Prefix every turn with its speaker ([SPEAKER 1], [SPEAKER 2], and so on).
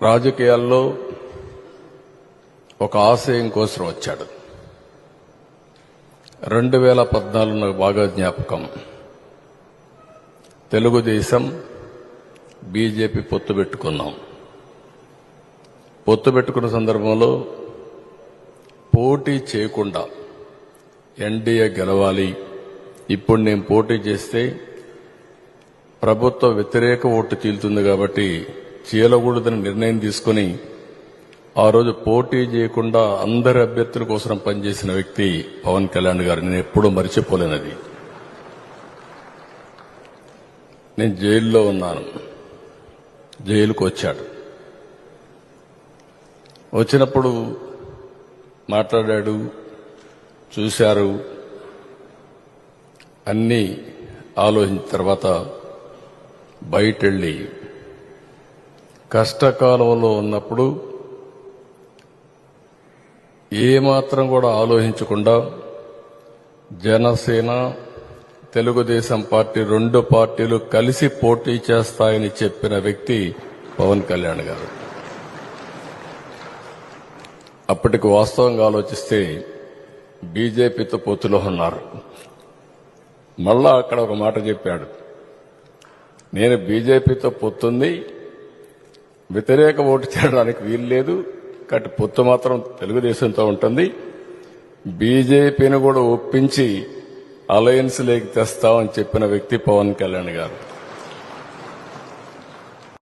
[SPEAKER 1] రాజకీయాల్లో ఒక ఆశయం కోసం వచ్చాడు. 2014 నాకు బాగా జ్ఞాపకం. తెలుగుదేశం బీజేపీ పొత్తు పెట్టుకున్నాం. పొత్తు పెట్టుకున్న సందర్భంలో పోటీ చేయకుండా ఎన్డీఏ గెలవాలి, ఇప్పుడు నేను పోటీ చేస్తే ప్రభుత్వ వ్యతిరేక ఓటు చీలుతుంది కాబట్టి చీలకూడదని నిర్ణయం తీసుకుని ఆ రోజు పోటీ చేయకుండా అందరి అభ్యర్థుల కోసం పనిచేసిన వ్యక్తి పవన్ కళ్యాణ్ గారు. నేను ఎప్పుడూ మర్చిపోలేనది. నేను జైల్లో ఉన్నాను. జైలుకు వచ్చాడు. వచ్చినప్పుడు మాట్లాడాడు, చూశారు. అన్నీ ఆలోచించిన తర్వాత బయటెళ్ళి కష్టకాలంలో ఉన్నప్పుడు ఏమాత్రం కూడా ఆలోచించకుండా జనసేన తెలుగుదేశం పార్టీ రెండు పార్టీలు కలిసి పోటీ చేస్తాయని చెప్పిన వ్యక్తి పవన్ కళ్యాణ్ గారు. అప్పటికి వాస్తవంగా ఆలోచిస్తే బీజేపీతో పొత్తులో ఉన్నారు. మళ్ళా అక్కడ ఒక మాట చెప్పాడు, నేను బీజేపీతో పొత్తుంది, వ్యతిరేక ఓటు చేయడానికి వీలు లేదు, కాబట్టి పొత్తు మాత్రం తెలుగుదేశంతో ఉంటుంది, బీజేపీని కూడా ఒప్పించి అలయన్స్ లేకి తెస్తామని చెప్పిన వ్యక్తి పవన్ కళ్యాణ్ గారు.